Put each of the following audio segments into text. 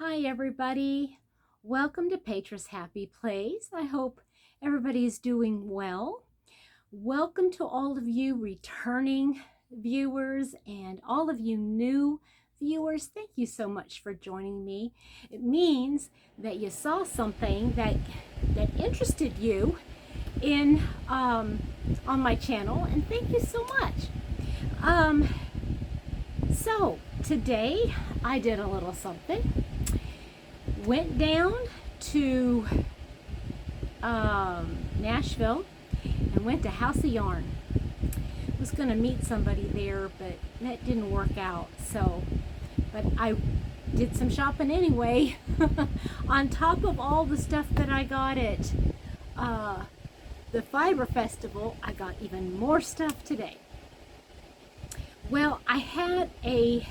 Hi everybody, welcome to Petra's Happy Place. I hope everybody's doing well. Welcome to all of you returning viewers and all of you new viewers. Thank you so much for joining me. It means that you saw something that interested you in on my channel, and thank you so much. So today I did a little something. Went down to Nashville and went to House of Yarn. Was going to meet somebody there, but that didn't work out. But I did some shopping anyway. On top of all the stuff that I got at the Fiber Festival, I got even more stuff today. Well, I had an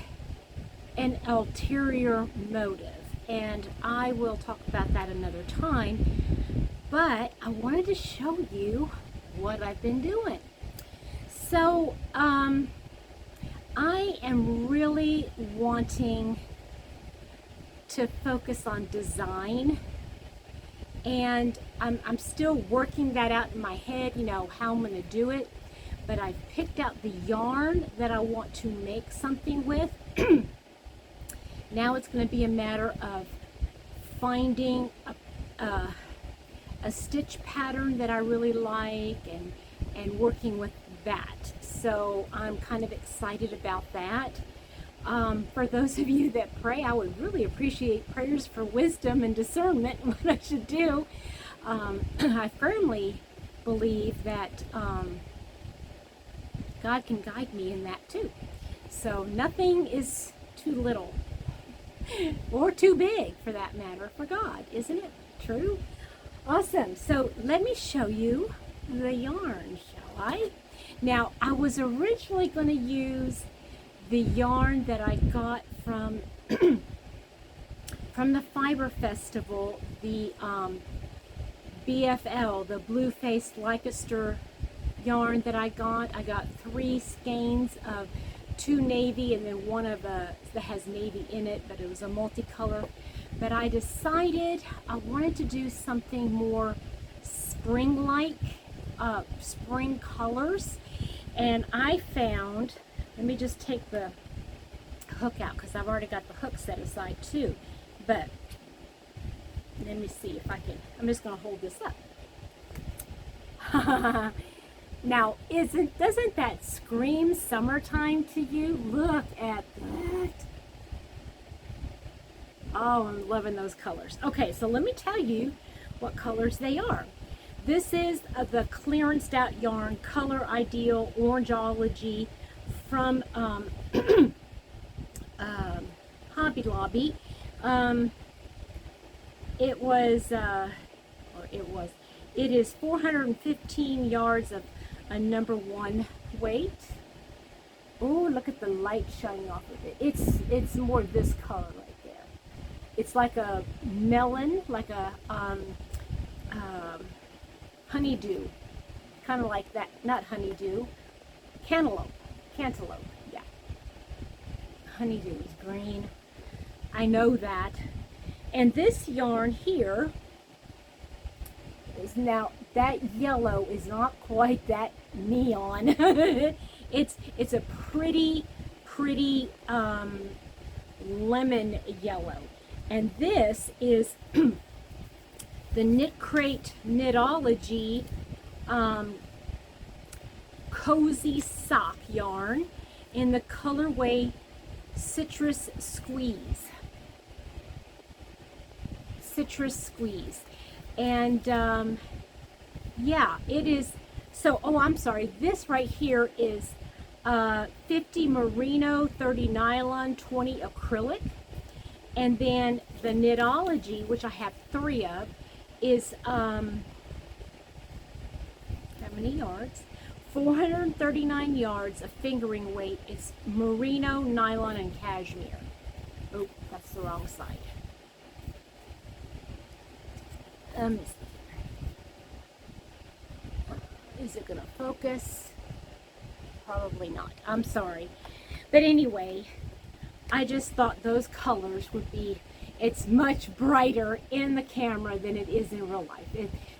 ulterior motive, and I will talk about that another time, but I wanted to show you what I've been doing. So I am really wanting to focus on design, and I'm still working that out in my head, you know, how I'm going to do it, but I've picked out the yarn that I want to make something with. Now it's going to be a matter of finding a stitch pattern that I really like and working with that. So I'm kind of excited about that. For those of you that pray, I would really appreciate prayers for wisdom and discernment what I should do. I firmly believe that God can guide me in that too. So nothing is too little or too big, for that matter, for God. Isn't it true? Awesome. So let me show you the yarn, shall I? Now, I was originally going to use the yarn that I got from from the Fiber Festival, the BFL, the blue-faced Leicester yarn that I got. I got 3 skeins of 2 navy and then one of that has navy in it, but it was a multicolor. But I decided I wanted to do something more spring-like, spring colors. And I found, let me just take the hook out because I've already got the hook set aside too. But let me see if I can, I'm just going to hold this up. Now, doesn't that scream summertime to you? Look at that. Oh, I'm loving those colors. Okay, so let me tell you what colors they are. This is the clearanced out yarn, Color Ideal Orangeology from Hobby Lobby. It is 415 yards of a #1 weight. Oh, look at the light shining off of it. It's more this color right there. It's like a melon, like a honeydew, kind of like that. Not honeydew, cantaloupe, yeah. Honeydew is green. I know that. And this yarn here is, now that yellow is not quite that neon. it's a pretty lemon yellow. And this is the Knit Crate Knitology Cozy Sock yarn in the colorway Citrus Squeeze. And yeah, it is. So, oh, I'm sorry. This right here is 50 merino, 30 nylon, 20 acrylic. And then the Knitology, which I have 3 of, is how many yards? 439 yards of fingering weight. It's merino, nylon, and cashmere. Oh, that's the wrong side. Is it going to focus? Probably not. I'm sorry. But anyway, I just thought those colors would be It's much brighter in the camera than it is in real life.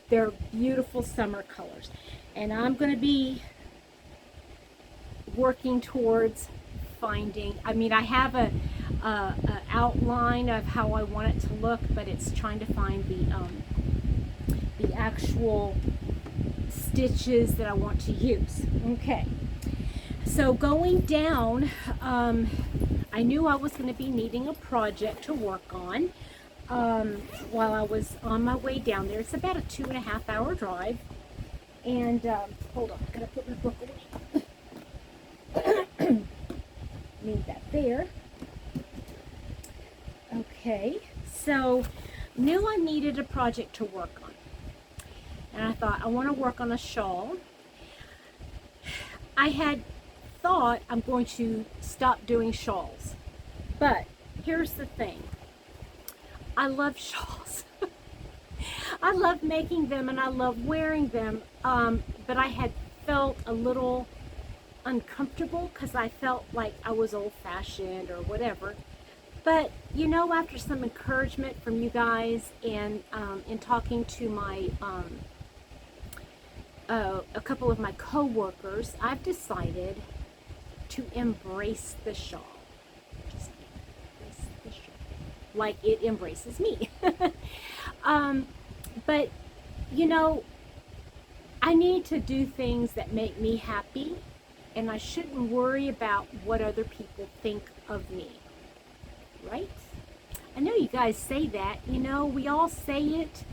They're beautiful summer colors. And I'm going to be working towards finding, I mean, I have a outline of how I want it to look, but it's trying to find the actual stitches that I want to use. Okay, so going down, I knew I was going to be needing a project to work on while I was on my way down there. It's about a 2.5-hour drive. And hold on, I gotta put my book away. Need that there. Okay, so knew I needed a project to work on. And I thought, I want to work on a shawl. I had thought I'm going to stop doing shawls. But here's the thing. I love shawls. I love making them and I love wearing them. But I had felt a little uncomfortable because I felt like I was old-fashioned or whatever. But you know, after some encouragement from you guys and in talking to my a couple of my co-workers, I've decided to embrace the shawl. Just embrace the shawl like it embraces me. But you know, I need to do things that make me happy, and I shouldn't worry about what other people think of me, right? I know you guys say that, you know, we all say it,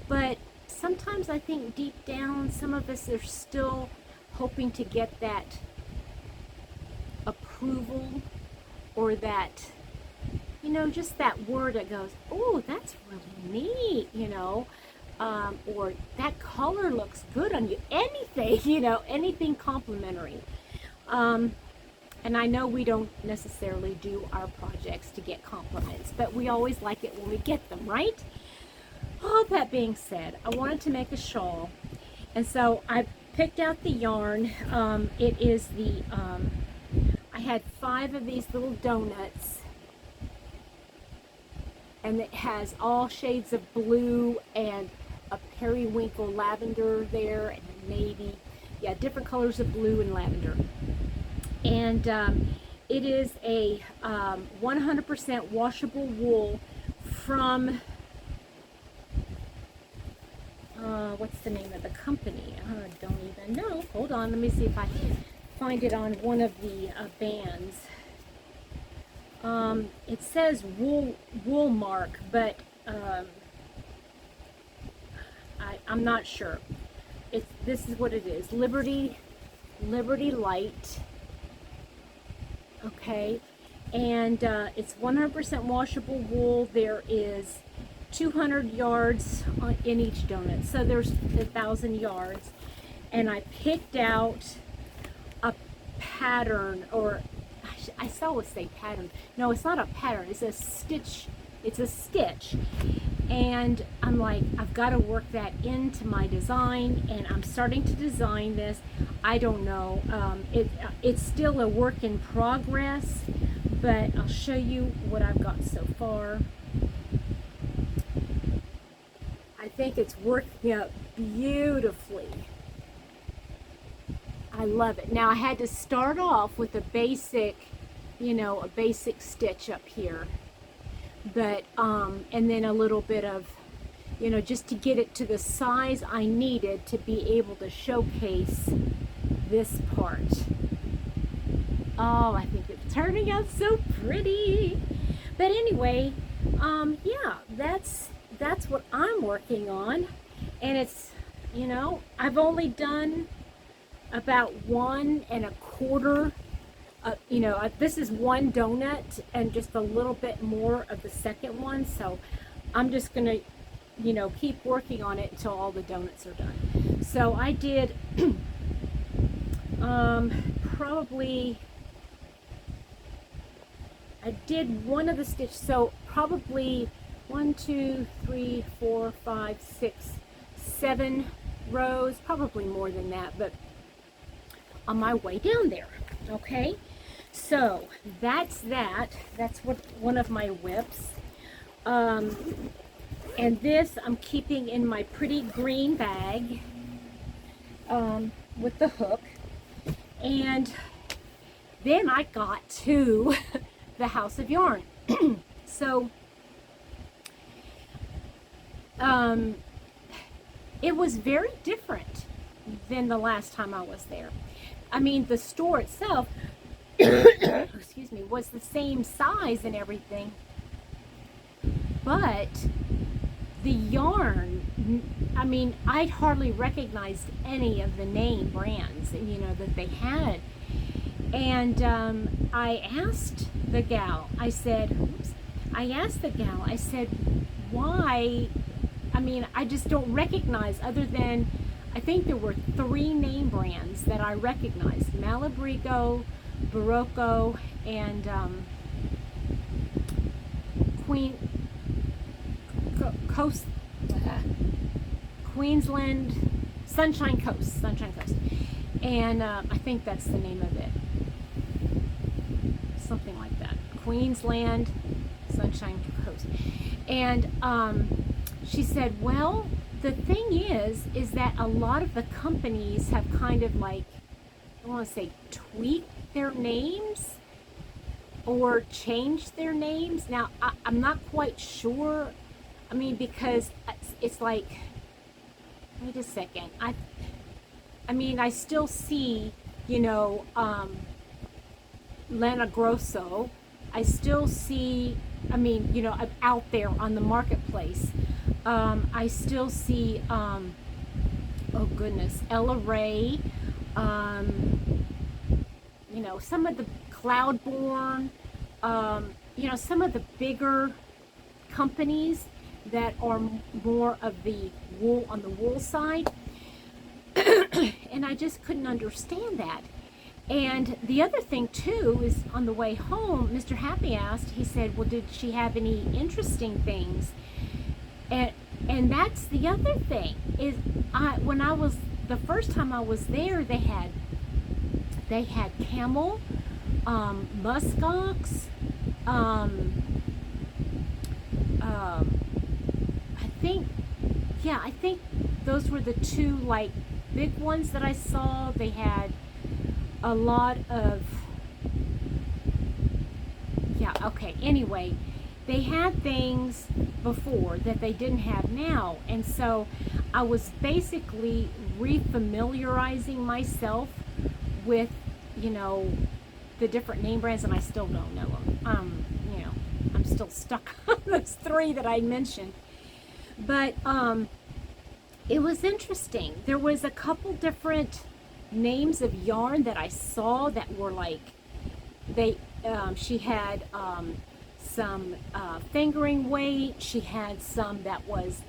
but sometimes I think deep down, some of us are still hoping to get that approval or that, you know, just that word that goes, oh, that's really neat, you know, or that color looks good on you. Anything, you know, anything complimentary. And I know we don't necessarily do our projects to get compliments, but we always like it when we get them, right? All that being said, I wanted to make a shawl, and so I picked out the yarn. It is the, I had 5 of these little donuts, and it has all shades of blue and a periwinkle lavender there, and navy, yeah, different colors of blue and lavender. And it is a 100% washable wool from, what's the name of the company? I don't even know. Hold on, let me see if I can find it on one of the bands. It says Woolmark, but I'm not sure. This is what it is. Liberty Light. Okay, and it's 100% washable wool. There is 200 yards in each donut, so there's 1,000 yards. And I picked out a pattern, or I always say pattern. No, it's not a pattern. It's a stitch. It's a stitch. And I'm like, I've got to work that into my design, and I'm starting to design this. I don't know. It's still a work in progress, but I'll show you what I've got so far. I think it's working out beautifully. I love it. Now I had to start off with a basic, you know, a basic stitch up here. But and then a little bit of, you know, just to get it to the size I needed to be able to showcase this part. Oh, I think it's turning out so pretty. But anyway, yeah, that's what I'm working on. And it's, you know, I've only done about 1 1/4. You know, this is 1 donut and just a little bit more of the second one. So I'm just going to, you know, keep working on it until all the donuts are done. So I did probably, I did one of the stitches. So probably 1, 2, 3, 4, 5, 6, 7 rows, probably more than that, but on my way down there. Okay, so that's that. That's what one of my whips. Um, and this I'm keeping in my pretty green bag with the hook. And then I got to the House of Yarn. So it was very different than the last time I was there. I mean, the store itself, excuse me, was the same size and everything, but the yarn, I mean, I'd hardly recognized any of the name brands, you know, that they had. And I asked the gal, I said, why? I mean, I just don't recognize, other than, I think there were 3 name brands that I recognized: Malabrigo, Barocco, and Queen Coast, Queensland, Sunshine Coast, and I think that's the name of it, something like that, Queensland, Sunshine Coast. And she said, well, the thing is that a lot of the companies have kind of like, I want to say, tweaked their names or changed their names. Now, I'm not quite sure. I mean, because it's like, wait a second. I mean, I still see, you know, Lana Grosso. I still see, I mean, you know, out there on the marketplace. I still see, oh goodness, Ella Ray, you know, some of the Cloudborn, you know, some of the bigger companies that are more of the wool, on the wool side. And I just couldn't understand that. And the other thing too is, on the way home, Mr. Happy asked, he said, well, did she have any interesting things? And that's the other thing, is when I was, the first time I was there, they had camel, muskox, I think those were the 2 like big ones that I saw. They had a lot of, anyway, they had things before that they didn't have now, and so I was basically refamiliarizing myself with, you know, the different name brands, and I still don't know them. You know, I'm still stuck on those 3 that I mentioned. But it was interesting. There was a couple different names of yarn that I saw that were like, she had some fingering weight. She had some that was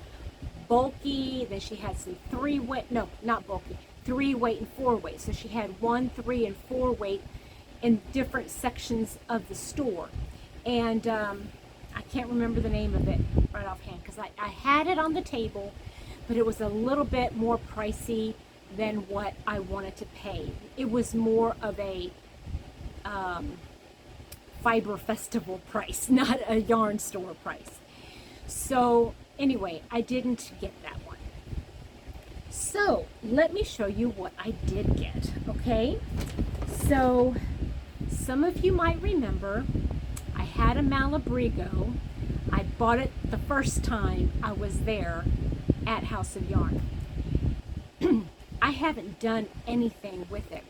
bulky. Then she had some 3 weight, no, not bulky, 3 weight and 4 weight. So she had 1, 3, and 4 weight in different sections of the store. And I can't remember the name of it right offhand, because I had it on the table, but it was a little bit more pricey than what I wanted to pay. It was more of a fiber festival price, not a yarn store price. So anyway, I didn't get that one. So let me show you what I did get, okay? So some of you might remember I had a Malabrigo. I bought it the first time I was there at House of Yarn. I haven't done anything with it.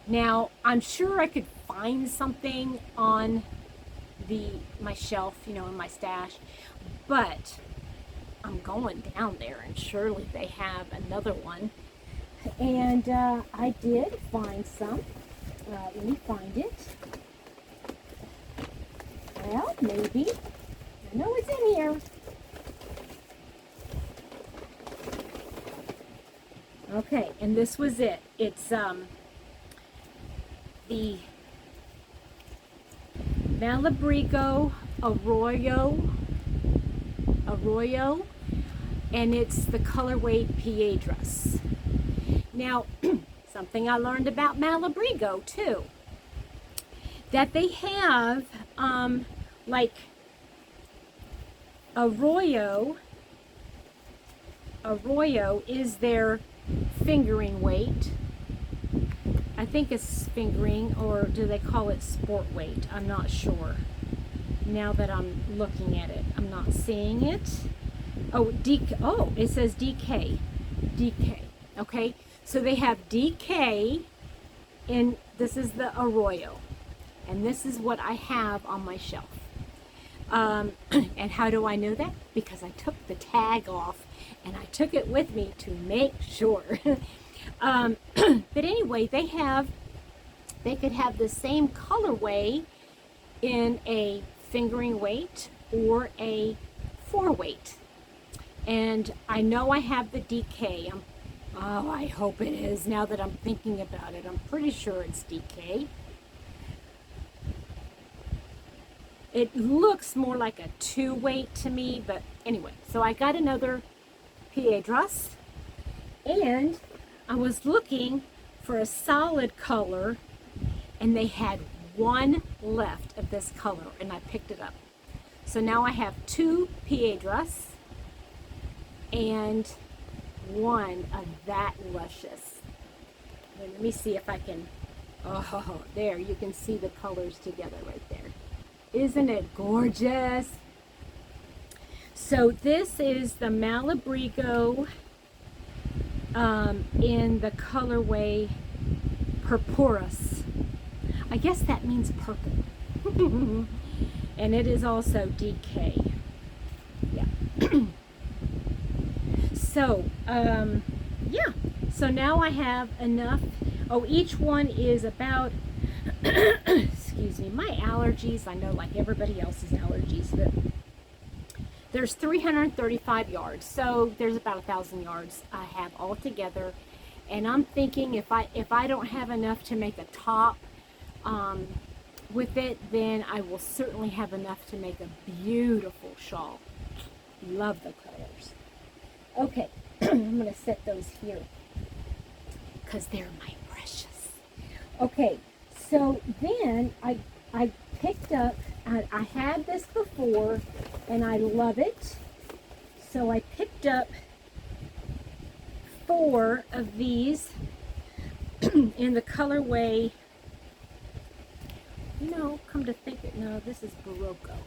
Now, I'm sure I could find something on my shelf, you know, in my stash, but I'm going down there and surely they have another one. And I did find some. Let me find it. Well, maybe. I know it's in here. Okay, and this was it. It's the Malabrigo Arroyo, and it's the colorway Piedras. Now, something I learned about Malabrigo too, that they have like Arroyo is their fingering weight. I think it's fingering, or do they call it sport weight? I'm not sure. Now that I'm looking at it, I'm not seeing it. Oh, it says DK. DK. Okay, so they have DK, and this is the Arroyo, and this is what I have on my shelf. And how do I know that? Because I took the tag off and I took it with me to make sure. But anyway, they could have the same colorway in a fingering weight or a 4 weight. And I know I have the DK. Oh, I hope it is now that I'm thinking about it. I'm pretty sure it's DK. It looks more like a 2 weight to me, but anyway. So I got another Piedras, and I was looking for a solid color, and they had one left of this color, and I picked it up. So now I have 2 Piedras and 1 of that luscious. Let me see if I can, oh, there, you can see the colors together right there. Isn't it gorgeous? So this is the Malabrigo in the colorway Purpurus. I guess that means purple. And it is also DK. Yeah. So, yeah. So now I have enough. Oh, each one is about excuse me, my allergies, I know like everybody else's allergies, but there's 335 yards, so there's about 1,000 yards I have all together. And I'm thinking if I don't have enough to make a top with it, then I will certainly have enough to make a beautiful shawl. Love the colors. Okay, I'm going to set those here because they're my precious. Okay. So then I picked up, I had this before and I love it. So I picked up 4 of these in the colorway, come to think it, no, this is Barocco.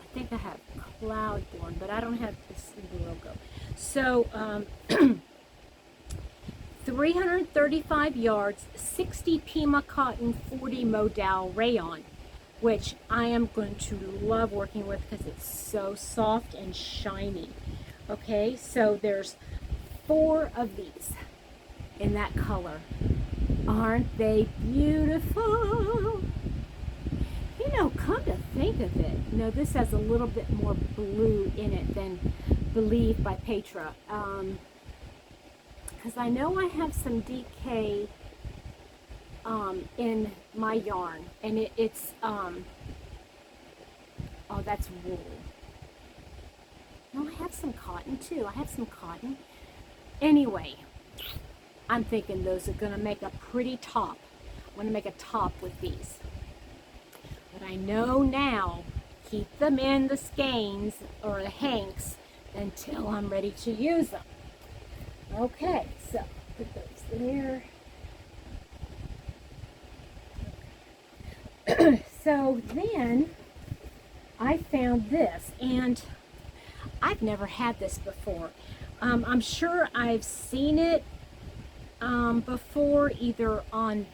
I think I have Cloudborn, but I don't have this in Barocco. So, 335 yards, 60 Pima cotton, 40 modal rayon, which I am going to love working with because it's so soft and shiny. Okay, so there's 4 of these in that color. Aren't they beautiful? Come to think of it, this has a little bit more blue in it than Believe by Petra. Because I know I have some DK in my yarn, and it's oh, that's wool. No, I have some cotton too. I have some cotton. Anyway, I'm thinking those are going to make a pretty top. I'm going to make a top with these. But I know now, keep them in the skeins or the hanks until I'm ready to use them. Okay, so put those there. Okay. So then I found this, and I've never had this before. I'm sure I've seen it before, either on,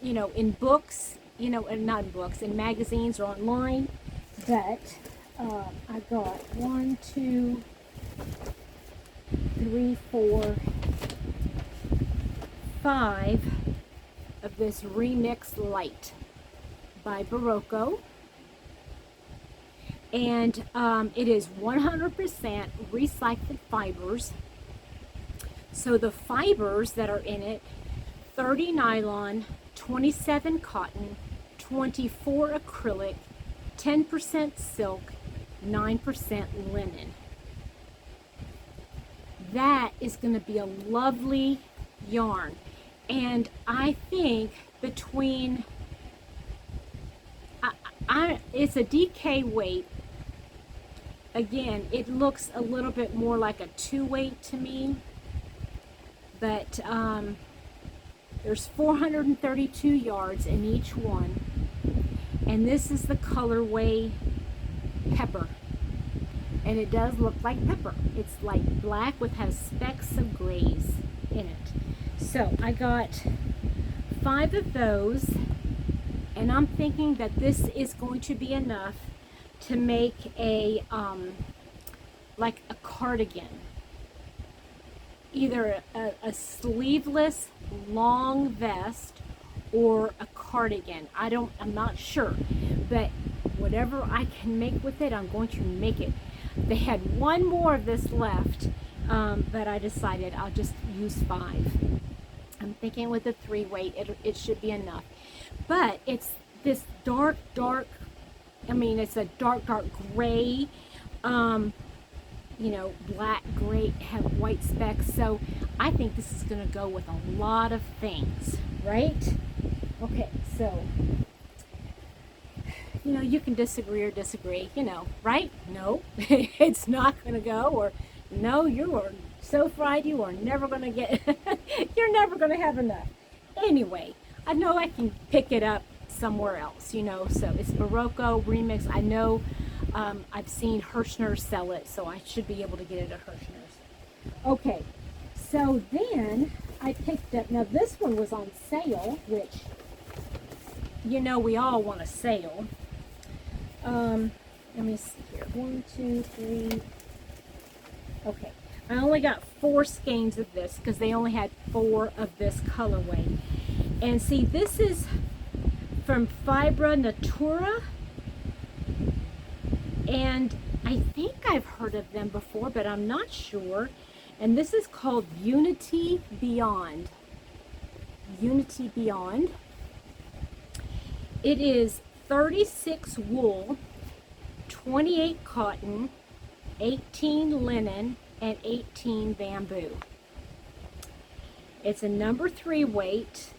in books, and not in books, in magazines or online. But I got 1, 2, 3, 4, 5 of this Remix Light by Barocco. And it is 100% recycled fibers. So the fibers that are in it, 30 nylon, 27 cotton, 24 acrylic, 10% silk, 9% linen. That is going to be a lovely yarn. And I think between, it's a DK weight, again, it looks a little bit more like a 2-weight to me, but there's 432 yards in each one, and this is the colorway pepper, and it does look like pepper. It's like black with has specks of grays in it. So I got 5 of those, and I'm thinking that this is going to be enough to make a like a cardigan, either a sleeveless long vest or a cardigan. I'm not sure, but whatever I can make with it, I'm going to make it. They had one more of this left, but I decided I'll just use 5. I'm thinking with a 3-weight, it should be enough. But it's this dark, I mean, it's a dark gray, you know, black, gray, have white specks. So I think this is going to go with a lot of things, right? Okay, so, you know, you can disagree or disagree, you know, right? No, it's not going to go, or no, you are so fried you are never going to get, you're never going to have enough. Anyway, I know I can pick it up somewhere else, you know, so it's Barocco Remix. I know I've seen Hirschner's sell it, so I should be able to get it at Hirschner's. Okay, so then I picked up, now this one was on sale, which, you know, we all want a sale. Let me see here, 1, 2, 3, okay. I only got 4 skeins of this because they only had 4 of this colorway. And see, this is from Fibra Natura, and I think I've heard of them before, but I'm not sure. And this is called Unity Beyond. Unity Beyond. It is 36 wool, 28 cotton, 18 linen, and 18 bamboo. It's a number 3 weight,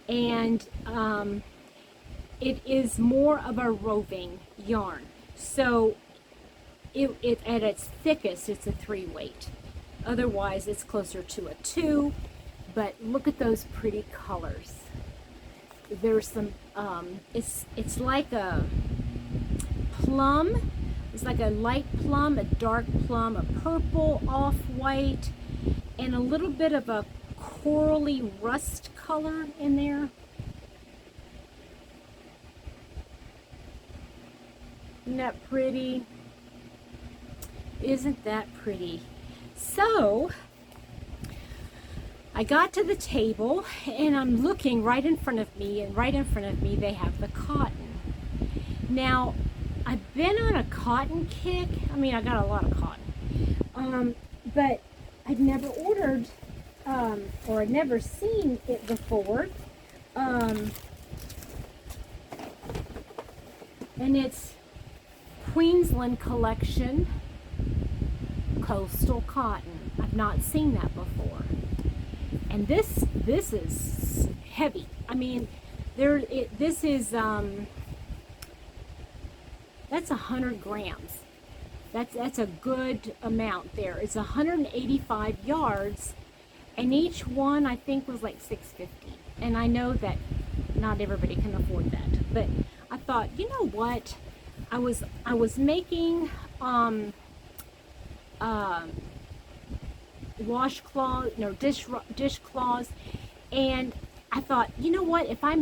and it is more of a roving yarn. So it at its thickest, it's a 3 weight. Otherwise, it's closer to a 2. But look at those pretty colors. There's some. It's like a plum. It's like a light plum, a dark plum, a purple, off-white, and a little bit of a corally rust color in there. Isn't that pretty? Isn't that pretty? So, I got to the table, and I'm looking right in front of me, and right in front of me they have the cotton. Now, I've been on a cotton kick. I mean, I got a lot of cotton. But I'd never ordered, or I'd never seen it before. And it's Queensland Collection Coastal Cotton. I've not seen that before. And this is heavy. I mean, this is, that's 100 grams. That's a good amount there. It's 185 yards, and each one I think was like $6.50. And I know that not everybody can afford that, but I thought, you know what? I was making washcloth, no, dishcloths, and I thought, you know what? If I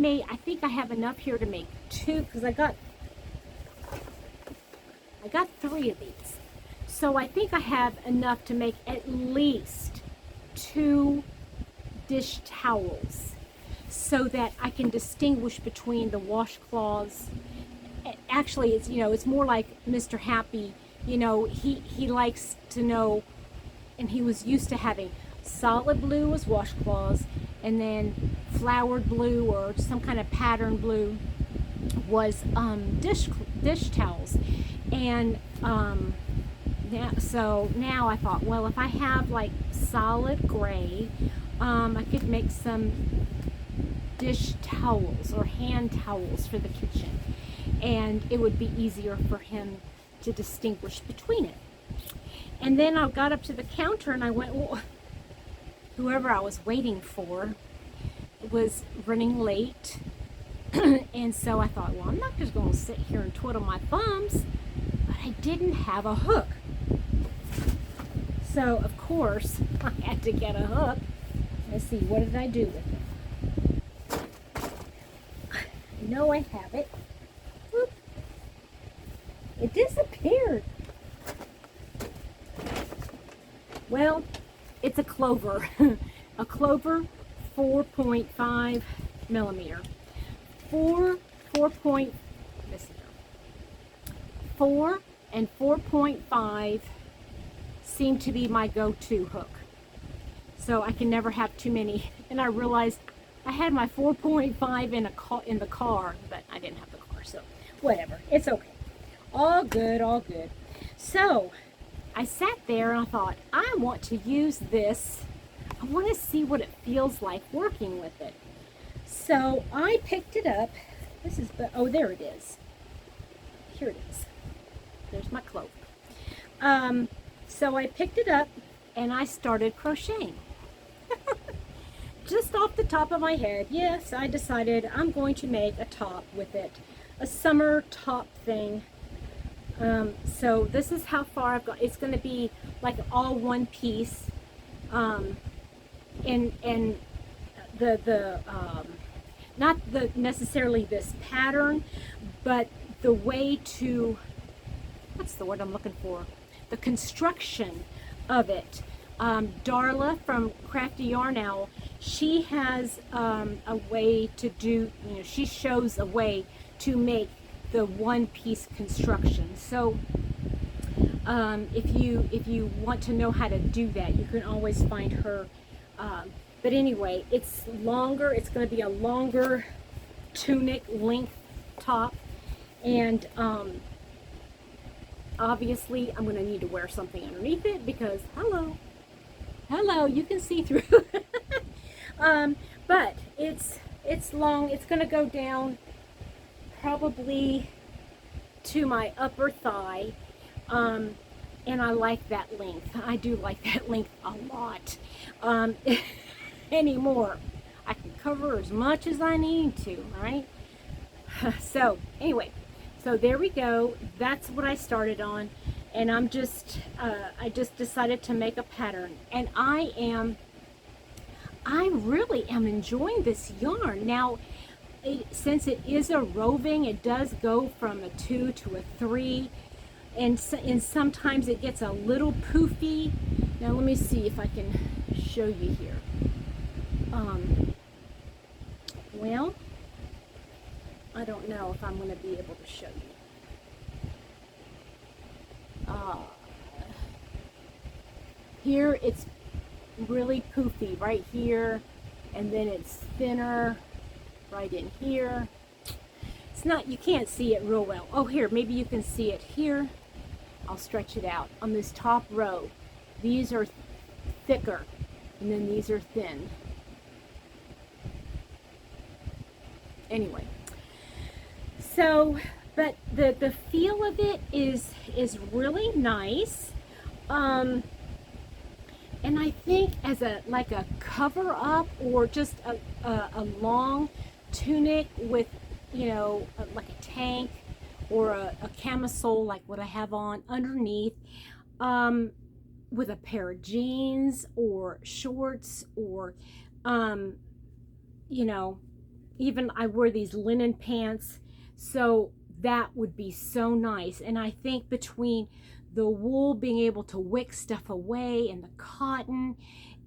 think I have enough here to make 2, because I got 3 of these. So I think I have enough to make at least 2 dish towels so that I can distinguish between the washcloths. Actually, it's, you know, it's more like Mr. Happy, you know, he likes to know, and he was used to having solid blue as washcloths, and then flowered blue or some kind of pattern blue was dish towels. And so now I thought, well, if I have like solid gray, I could make some dish towels or hand towels for the kitchen, and it would be easier for him to distinguish between it. And then I got up to the counter and I went, well, whoever I was waiting for was running late. And so I thought, well, I'm not just going to sit here and twiddle my thumbs. But I didn't have a hook. So, of course, I had to get a hook. Let's see, what did I do with it? I know I have it. Whoop. It disappeared. Well, it's a clover. A clover 4.5 millimeter. 4 and 4.5 seem to be my go-to hook. So I can never have too many. And I realized I had my 4.5 in the car, but I didn't have the car, so whatever. It's okay. All good, all good. So I sat there and I thought, I want to use this. I want to see what it feels like working with it. So I picked it up. This is, oh, there it is. Here it is. There's my clover. So I picked it up and I started crocheting. Just off the top of my head, yes, I decided I'm going to make a top with it. A summer top thing. So this is how far I've got. It's going to be like all one piece. And not necessarily this pattern, but the way to, what's the word I'm looking for? The construction of it. Darla from Crafty Yarn Owl, she has a way to do, she shows a way to make the one-piece construction. So if you want to know how to do that, you can always find her. But anyway, it's longer. It's going to be a longer tunic length top, and obviously I'm going to need to wear something underneath it because hello, you can see through. But it's long. It's going to go down probably to my upper thigh, and I like that length. I do like that length a lot. Anymore, I can cover as much as I need to, right? So anyway, so there we go. That's what I started on, and I just decided to make a pattern, and I really am enjoying this yarn. Now, since it is a roving, it does go from a 2 to a 3, and sometimes it gets a little poofy. Now let me see if I can show you here. Well, I don't know if I'm going to be able to show you. Here it's really poofy right here, and then it's thinner right in here. It's not, you can't see it real well. Oh, here, maybe you can see it here. I'll stretch it out. On this top row, these are thicker, and then these are thin. Anyway, so, but the feel of it is really nice. And I think as a cover up, or just a long tunic with, like a tank or a camisole like what I have on underneath, with a pair of jeans or shorts, or even I wear these linen pants, so that would be so nice. And I think between the wool being able to wick stuff away, and the cotton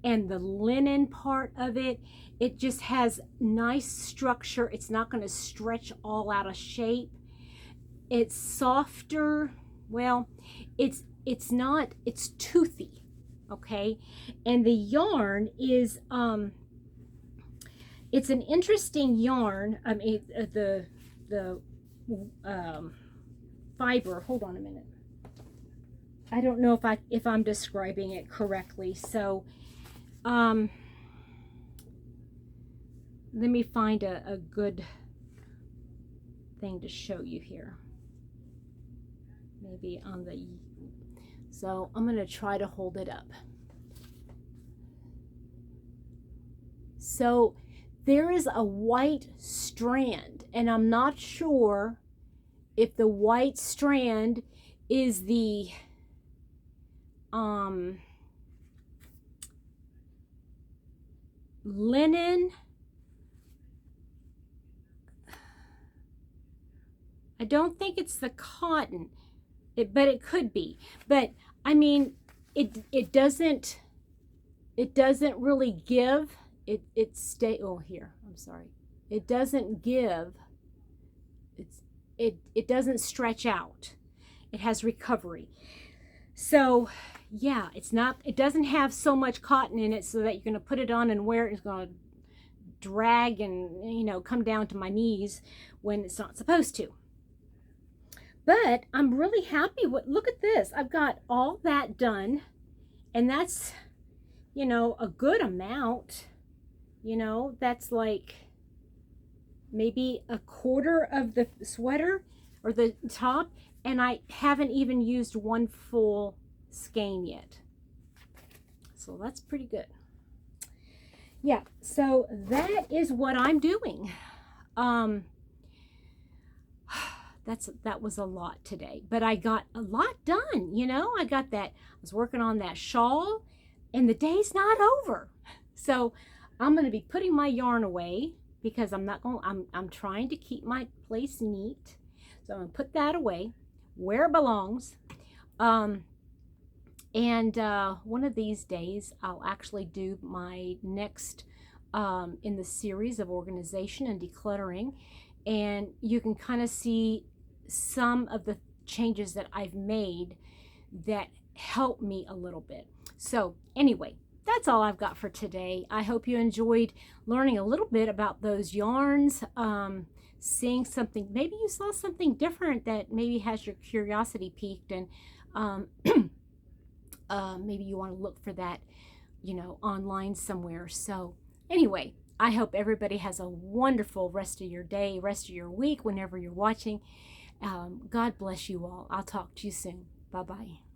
and the linen part of it, it just has nice structure. It's not going to stretch all out of shape. It's softer. Well, it's not, it's toothy, okay? And the yarn is it's an interesting yarn. I mean, the fiber, hold on a minute. I don't know if I'm describing it correctly. So let me find a good thing to show you here. maybe on the, so I'm going to try to hold it up. So there is a white strand, and I'm not sure if the white strand is the linen. I don't think it's the cotton, but it could be. But I mean, it doesn't really give. It stay. Oh, here. I'm sorry. It doesn't give. It doesn't stretch out. It has recovery. So yeah, it doesn't have so much cotton in it so that you're going to put it on and wear it. It's going to drag and, you know, come down to my knees when it's not supposed to. But I'm really happy with, look at this. I've got all that done, and that's, you know, a good amount. You know, that's like maybe a quarter of the sweater or the top, and I haven't even used one full skein yet. So that's pretty good. Yeah, so that is what I'm doing. That was a lot today, but I got a lot done. You know, I was working on that shawl, and the day's not over. So I'm going to be putting my yarn away because I'm trying to keep my place neat. So I'm going to put that away where it belongs. And one of these days I'll actually do my next in the series of organization and decluttering, and you can kind of see some of the changes that I've made that help me a little bit. So anyway, that's all I've got for today. I hope you enjoyed learning a little bit about those yarns, seeing something, maybe you saw something different that maybe has your curiosity piqued, and maybe you want to look for that, you know, online somewhere. So anyway, I hope everybody has a wonderful rest of your day, rest of your week, whenever you're watching. God bless you all. I'll talk to you soon. Bye-bye.